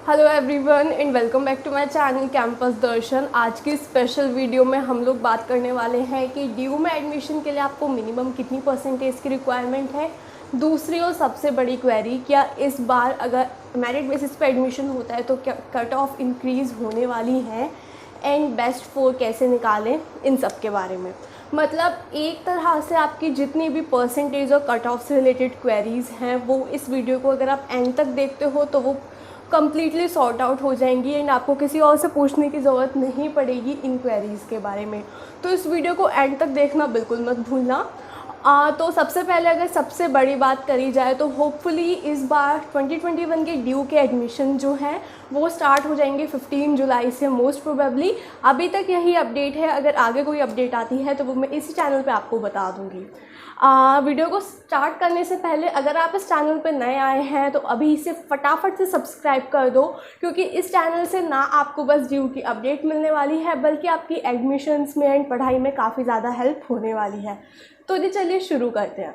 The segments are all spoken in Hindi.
Hello everyone and welcome back to my channel campus Darshan. आज की स्पेशल वीडियो में हम लोग बात करने वाले हैं कि ड्यू में एडमिशन के लिए आपको मिनिमम कितनी परसेंटेज की रिक्वायरमेंट है। दूसरी और सबसे बड़ी क्वेरी, क्या इस बार अगर मेरिट बेसिस पे एडमिशन होता है तो क्या कट ऑफ इंक्रीज़ होने वाली है, एंड बेस्ट फोर कैसे निकालें, इन सब के बारे में। मतलब एक तरह से आपकी जितनी भी परसेंटेज और कट ऑफ से रिलेटेड क्वेरीज़ हैं वो इस वीडियो को अगर आप एंड तक देखते हो तो वो कम्प्लीटली सॉर्ट आउट हो जाएंगी एंड आपको किसी और से पूछने की ज़रूरत नहीं पड़ेगी इन क्वेरीज़ के बारे में। तो इस वीडियो को एंड तक देखना बिल्कुल मत भूलना। तो सबसे पहले अगर सबसे बड़ी बात करी जाए तो होपफुली इस बार 2021 के ड्यू के एडमिशन जो हैं वो स्टार्ट हो जाएंगे 15 जुलाई से मोस्ट प्रोबेबली। अभी तक यही अपडेट है, अगर आगे कोई अपडेट आती है तो वो मैं इसी चैनल पे आपको बता दूँगी। वीडियो को स्टार्ट करने से पहले अगर आप इस चैनल पे नए आए हैं तो अभी इसे फटाफट से सब्सक्राइब कर दो, क्योंकि इस चैनल से ना आपको बस ड्यू की अपडेट मिलने वाली है बल्कि आपकी एडमिशन्स में एंड पढ़ाई में काफ़ी ज़्यादा हेल्प होने वाली है। तो जी चलिए शुरू करते हैं।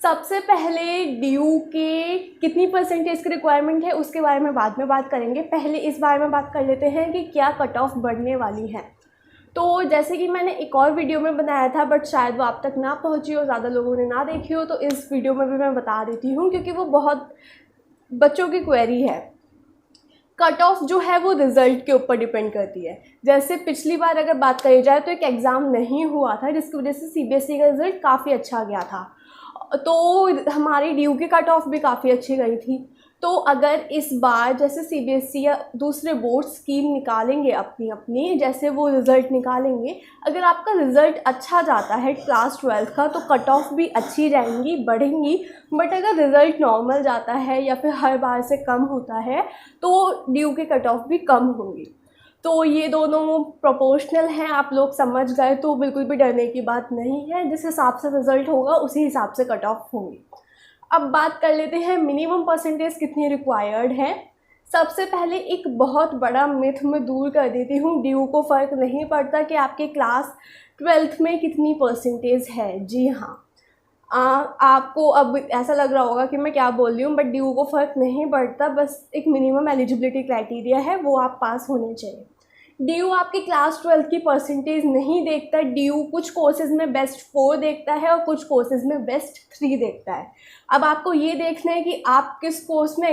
सबसे पहले ड्यू के कितनी परसेंटेज की रिक्वायरमेंट है उसके बारे में बाद में बात करेंगे। पहले इस बारे में बात कर लेते हैं कि क्या कट ऑफ बढ़ने वाली है। तो जैसे कि मैंने एक और वीडियो में बनाया था बट शायद वो आप तक ना पहुंची हो, ज़्यादा लोगों ने ना देखी हो, तो इस वीडियो में भी मैं बता देती हूँ क्योंकि वो बहुत बच्चों की क्वेरी है। कट ऑफ जो है वो रिज़ल्ट के ऊपर डिपेंड करती है। जैसे पिछली बार अगर बात करी जाए तो एक एग्ज़ाम नहीं हुआ था जिसकी वजह से सीबीएसई का रिज़ल्ट काफ़ी अच्छा गया था, तो हमारी ड्यू की कट ऑफ भी काफ़ी अच्छी गई थी। तो अगर इस बार जैसे सीबीएसई या दूसरे बोर्ड स्कीम निकालेंगे अपनी अपनी, जैसे वो रिज़ल्ट निकालेंगे, अगर आपका रिज़ल्ट अच्छा जाता है क्लास 12 का तो कट ऑफ भी अच्छी जाएंगी, बढ़ेंगी। बट अगर रिज़ल्ट नॉर्मल जाता है या फिर हर बार से कम होता है तो ड्यू के कट ऑफ भी कम होंगी। तो ये दोनों प्रोपोर्शनल हैं, आप लोग समझ गए तो बिल्कुल भी डरने की बात नहीं है। जिस हिसाब से रिज़ल्ट होगा उसी हिसाब से कट ऑफ होंगी। अब बात कर लेते हैं मिनिमम परसेंटेज कितनी रिक्वायर्ड है। सबसे पहले एक बहुत बड़ा मिथ मैं दूर कर देती हूँ, ड्यू को फ़र्क नहीं पड़ता कि आपके क्लास 12th में कितनी परसेंटेज है। जी हाँ, आपको अब ऐसा लग रहा होगा कि मैं क्या बोल रही हूँ, बट ड्यू को फ़र्क नहीं पड़ता, बस एक मिनिमम एलिजिबिलिटी क्राइटेरिया है, वो आप पास होने चाहिए। ड्यू आपकी क्लास 12 की परसेंटेज नहीं देखता। ड्यू कुछ कोर्सेज़ में बेस्ट 4 देखता है और कुछ कोर्सेज़ में बेस्ट 3 देखता है। अब आपको ये देखना है कि आप किस कोर्स में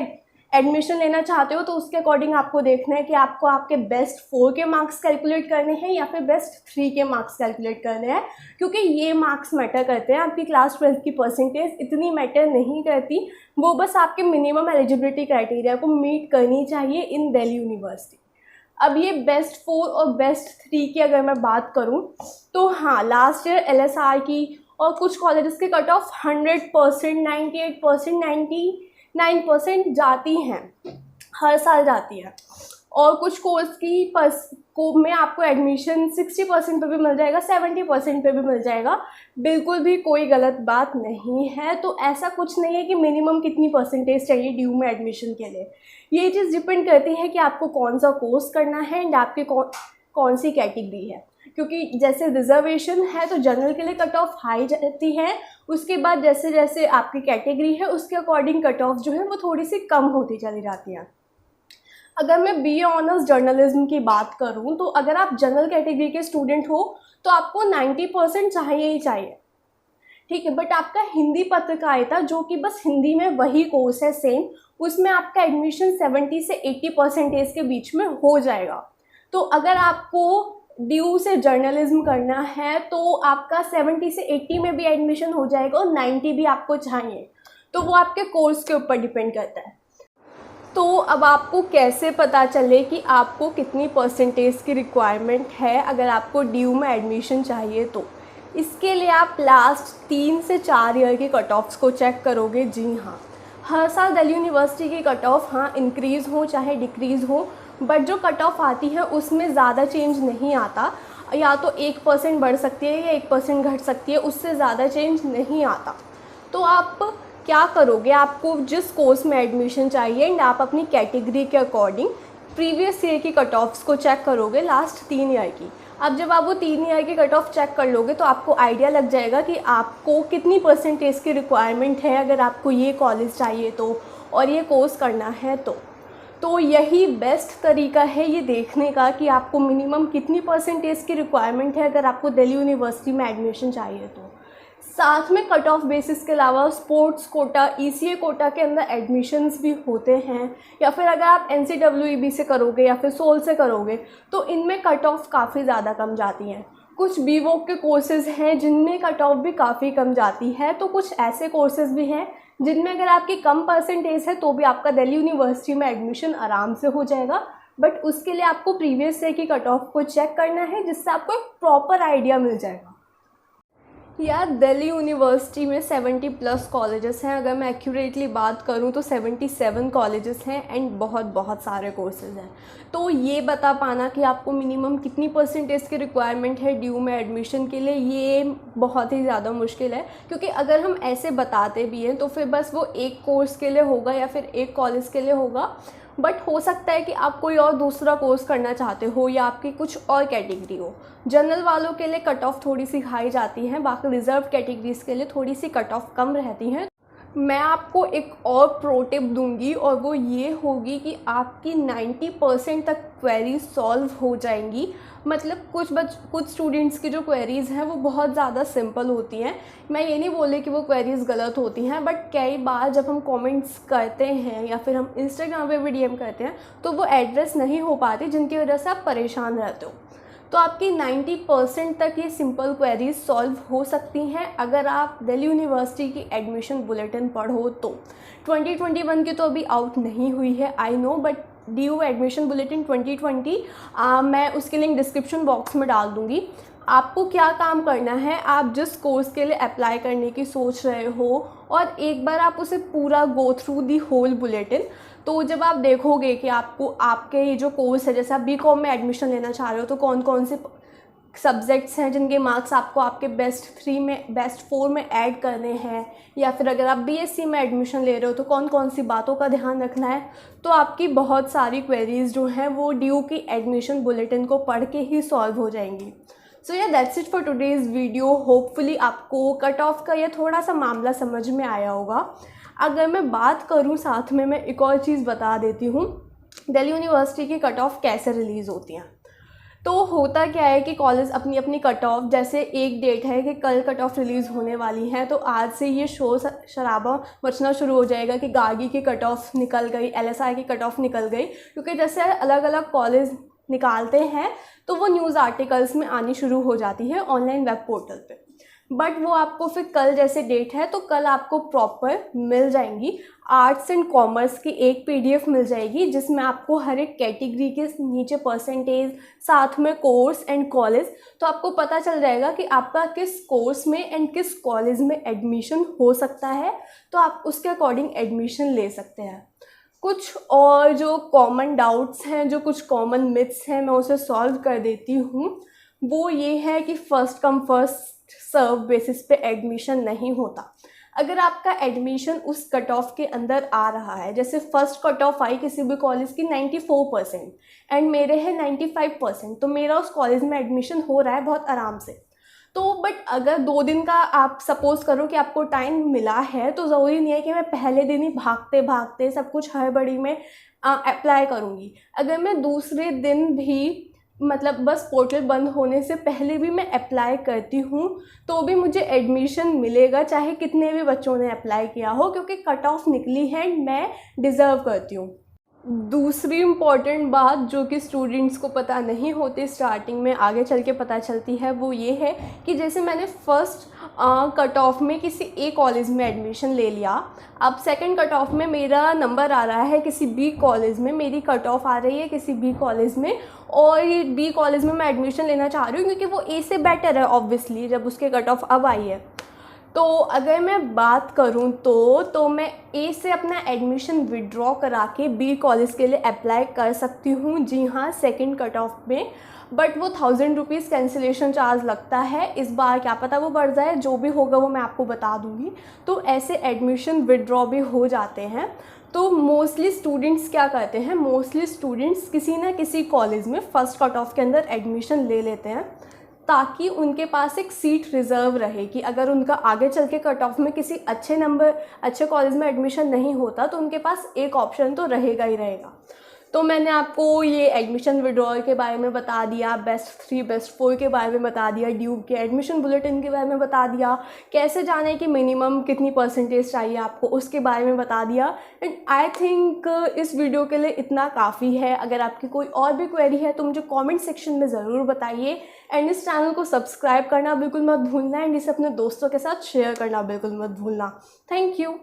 एडमिशन लेना चाहते हो, तो उसके अकॉर्डिंग आपको देखना है कि आपको आपके बेस्ट 4 के मार्क्स कैलकुलेट करने हैं या फिर बेस्ट 3 के मार्क्स कैलकुलेट करने हैं, क्योंकि ये मार्क्स मैटर करते हैं। आपकी क्लास 12 की परसेंटेज इतनी मैटर नहीं करती, वो बस आपके मिनिमम एलिजिबिलिटी क्राइटेरिया को मीट करनी चाहिए इन दिल्ली यूनिवर्सिटी। अब ये बेस्ट 4 और बेस्ट 3 की अगर मैं बात करूं तो हाँ, लास्ट ईयर एलएसआर की और कुछ कॉलेजेस के कट ऑफ 100%, 98%, 99% जाती हैं, हर साल जाती है। और कुछ कोर्स की में आपको एडमिशन 60% पे भी मिल जाएगा, 70% पे भी मिल जाएगा। बिल्कुल भी कोई गलत बात नहीं है। तो ऐसा कुछ नहीं है कि मिनिमम कितनी परसेंटेज चाहिए ड्यू में एडमिशन के लिए। ये चीज़ डिपेंड करती है कि आपको कौन सा कोर्स करना है एंड आपके कौन सी कैटेगरी है। क्योंकि जैसे रिजर्वेशन है तो जनरल के लिए कट ऑफ हाई जाती है, उसके बाद जैसे जैसे आपकी कैटेगरी है उसके अकॉर्डिंग कट ऑफ जो है वो थोड़ी सी कम होती चली जाती है। अगर मैं बीए ऑनर्स जर्नलिज्म की बात करूं तो अगर आप जनरल कैटेगरी के स्टूडेंट हो तो आपको 90% चाहिए ही चाहिए, ठीक है। बट आपका हिंदी पत्रकारिता जो कि बस हिंदी में वही कोर्स है सेम, उसमें आपका एडमिशन 70 से 80% के बीच में हो जाएगा। तो अगर आपको ड्यू से जर्नलिज्म करना है तो आपका 70 से 80 में भी एडमिशन हो जाएगा और 90 भी आपको चाहिए, तो वो आपके कोर्स के ऊपर डिपेंड करता है। तो अब आपको कैसे पता चले कि आपको कितनी परसेंटेज की रिक्वायरमेंट है अगर आपको ड्यू में एडमिशन चाहिए, तो इसके लिए आप लास्ट 3 से 4 ईयर के कट ऑफ्स को चेक करोगे। जी हाँ, हर साल दिल्ली यूनिवर्सिटी की कट ऑफ हाँ इंक्रीज़ हो चाहे डिक्रीज़ हो, बट जो कट ऑफ आती है उसमें ज़्यादा चेंज नहीं आता। या तो 1% बढ़ सकती है या 1% घट सकती है, उससे ज़्यादा चेंज नहीं आता। तो आप क्या करोगे, आपको जिस कोर्स में एडमिशन चाहिए एंड आप अपनी कैटेगरी के अकॉर्डिंग प्रीवियस ईयर की कट ऑफ्स को चेक करोगे लास्ट 3 ईयर की। अब जब आप वो 3 ईयर की कट ऑफ चेक कर लोगे तो आपको आइडिया लग जाएगा कि आपको कितनी परसेंटेज की रिक्वायरमेंट है अगर आपको ये कॉलेज चाहिए तो और ये कोर्स करना है तो तो यही बेस्ट तरीका है ये देखने का कि आपको मिनिमम कितनी परसेंटेज की रिक्वायरमेंट है अगर आपको दिल्ली यूनिवर्सिटी में एडमिशन चाहिए तो। साथ में कट ऑफ बेसिस के अलावा स्पोर्ट्स कोटा, ईसीए कोटा के अंदर एडमिशन्स भी होते हैं, या फिर अगर आप NCWEB से करोगे या फिर सोल से करोगे तो इनमें कट ऑफ काफ़ी ज़्यादा कम जाती हैं। कुछ BVOC के कोर्सेज़ हैं जिनमें कट ऑफ भी काफ़ी कम जाती है, तो कुछ ऐसे कोर्सेज़ भी हैं जिनमें अगर आपकी कम परसेंटेज है तो भी आपका दिल्ली यूनिवर्सिटी में एडमिशन आराम से हो जाएगा। बट उसके लिए आपको प्रीवियस ईयर की कट ऑफ को चेक करना है, जिससे आपको एक प्रॉपर आइडिया मिल जाएगा। यार दिल्ली यूनिवर्सिटी में 70+ कॉलेजेस हैं, अगर मैं एक्यूरेटली बात करूं तो 77 कॉलेजेस हैं एंड बहुत सारे कोर्सेज़ हैं। तो ये बता पाना कि आपको मिनिमम कितनी परसेंटेज की रिक्वायरमेंट है ड्यू में एडमिशन के लिए, ये बहुत ही ज़्यादा मुश्किल है, क्योंकि अगर हम ऐसे बताते भी हैं तो फिर बस वो एक कोर्स के लिए होगा या फिर एक कॉलेज के लिए होगा। बट हो सकता है कि आप कोई और दूसरा कोर्स करना चाहते हो या आपकी कुछ और कैटेगरी हो। जनरल वालों के लिए कट ऑफ थोड़ी सी हाई जाती है, बाकी रिजर्व कैटेगरीज के लिए थोड़ी सी कट ऑफ कम रहती हैं। मैं आपको एक और प्रो टिप दूंगी और वो ये होगी कि आपकी 90% तक क्वेरीज सॉल्व हो जाएंगी। मतलब कुछ स्टूडेंट्स की जो क्वेरीज़ हैं वो बहुत ज़्यादा सिंपल होती हैं। मैं ये नहीं बोले कि वो क्वेरीज़ गलत होती हैं, बट कई बार जब हम कमेंट्स करते हैं या फिर हम इंस्टाग्राम पे भी DM करते हैं तो वो एड्रेस नहीं हो पाती, जिनकी वजह से आप परेशान रहते हो। तो आपकी 90% तक ये सिंपल क्वेरीज सॉल्व हो सकती हैं अगर आप दिल्ली यूनिवर्सिटी की एडमिशन बुलेटिन पढ़ो तो। 2021 की तो अभी आउट नहीं हुई है, I know, but DU admission bulletin 2020 मैं उसकी लिंक डिस्क्रिप्शन बॉक्स में डाल दूँगी। आपको क्या काम करना है, आप जिस कोर्स के लिए अप्लाई करने की सोच रहे हो और एक बार आप उसे पूरा go through the whole bulletin, तो जब आप देखोगे कि आपको आपके ये जो कोर्स है, जैसे आप BCom में एडमिशन लेना चाह रहे हो तो कौन कौन से सब्जेक्ट्स हैं जिनके मार्क्स आपको आपके बेस्ट 4 में ऐड करने हैं, या फिर अगर आप BSc में एडमिशन ले रहे हो तो कौन कौन सी बातों का ध्यान रखना है, तो आपकी बहुत सारी क्वेरीज जो हैं वो DU की एडमिशन बुलेटिन को पढ़ के ही सॉल्व हो जाएंगी। सो या that's it for today's video. Hopefully आपको कट ऑफ का ये थोड़ा सा मामला समझ में आया होगा। अगर मैं बात करूं साथ में मैं एक और चीज़ बता देती हूं, दिल्ली यूनिवर्सिटी की कट ऑफ कैसे रिलीज़ होती हैं। तो होता क्या है कि कॉलेज अपनी अपनी कट ऑफ, जैसे एक डेट है कि कल कट ऑफ रिलीज़ होने वाली है, तो आज से ये शोर शराबा मचना शुरू हो जाएगा कि गार्गी की कट ऑफ निकल गई, LSI की कट ऑफ निकल गई, क्योंकि जैसे अलग अलग कॉलेज निकालते हैं तो वो न्यूज़ आर्टिकल्स में आनी शुरू हो जाती है ऑनलाइन वेब पोर्टल पे। बट वो आपको फिर कल जैसे डेट है तो कल आपको प्रॉपर मिल जाएंगी। आर्ट्स एंड कॉमर्स की एक PDF मिल जाएगी जिसमें आपको हर एक कैटेगरी के नीचे परसेंटेज, साथ में कोर्स एंड कॉलेज, तो आपको पता चल जाएगा कि आपका किस कोर्स में एंड किस कॉलेज में एडमिशन हो सकता है, तो आप उसके अकॉर्डिंग एडमिशन ले सकते हैं। कुछ और जो कॉमन डाउट्स हैं, जो कुछ कॉमन मिथ्स हैं, मैं उसे सॉल्व कर देती हूँ। वो ये है कि first come first serve basis पे एडमिशन नहीं होता। अगर आपका एडमिशन उस कट ऑफ के अंदर आ रहा है, जैसे फर्स्ट कट ऑफ आई किसी भी कॉलेज की 94% एंड मेरे है 95%, तो मेरा उस कॉलेज में एडमिशन हो रहा है बहुत आराम से। तो बट अगर 2 दिन का आप सपोज करो कि आपको टाइम मिला है, तो ज़रूरी नहीं है कि मैं पहले दिन ही भागते भागते सब कुछ हड़बड़ी में अप्लाई करूँगी। अगर मैं दूसरे दिन भी, मतलब बस पोर्टल बंद होने से पहले भी मैं अप्लाई करती हूँ, तो भी मुझे एडमिशन मिलेगा, चाहे कितने भी बच्चों ने अप्लाई किया हो, क्योंकि कट ऑफ निकली है, मैं डिज़र्व करती हूँ। दूसरी इम्पॉर्टेंट बात जो कि स्टूडेंट्स को पता नहीं होती, स्टार्टिंग में आगे चल के पता चलती है, वो ये है कि जैसे मैंने फर्स्ट कट ऑफ में किसी एक कॉलेज में एडमिशन ले लिया, अब सेकंड कट ऑफ में मेरा नंबर आ रहा है किसी B कॉलेज में, मेरी कट ऑफ आ रही है किसी B कॉलेज में, और ये B कॉलेज में मैं एडमिशन लेना चाह रही हूँ क्योंकि वो A से बेटर है ऑब्वियसली, जब उसके कट ऑफ अब आई है। तो अगर मैं बात करूं तो मैं A से अपना एडमिशन विड्रॉ करा के B कॉलेज के लिए अप्लाई कर सकती हूं। जी हाँ, सेकंड कट ऑफ में, बट वो 1000 रुपीज़ कैंसिलेशन चार्ज लगता है। इस बार क्या पता वो बढ़ जाए, जो भी होगा वो मैं आपको बता दूंगी। तो ऐसे एडमिशन विड्रॉ भी हो जाते हैं। तो मोस्टली स्टूडेंट्स क्या करते हैं, मोस्टली स्टूडेंट्स किसी ना किसी कॉलेज में फ़र्स्ट कट ऑफ के अंदर एडमिशन ले लेते हैं, ताकि उनके पास एक सीट रिज़र्व रहे कि अगर उनका आगे चल के कट ऑफ में किसी अच्छे कॉलेज में एडमिशन नहीं होता तो उनके पास एक ऑप्शन तो रहेगा ही रहेगा। तो मैंने आपको ये एडमिशन विड्रॉल के बारे में बता दिया, बेस्ट 3 बेस्ट 4 के बारे में बता दिया, ड्यूब के एडमिशन बुलेटिन के बारे में बता दिया, कैसे जाने कि मिनिमम कितनी परसेंटेज चाहिए आपको उसके बारे में बता दिया। एंड आई थिंक इस वीडियो के लिए इतना काफ़ी है। अगर आपकी कोई और भी क्वेरी है तो मुझे कमेंट सेक्शन में ज़रूर बताइए। एंड इस चैनल को सब्सक्राइब करना बिल्कुल मत भूलना एंड इसे अपने दोस्तों के साथ शेयर करना बिल्कुल मत भूलना। Thank you.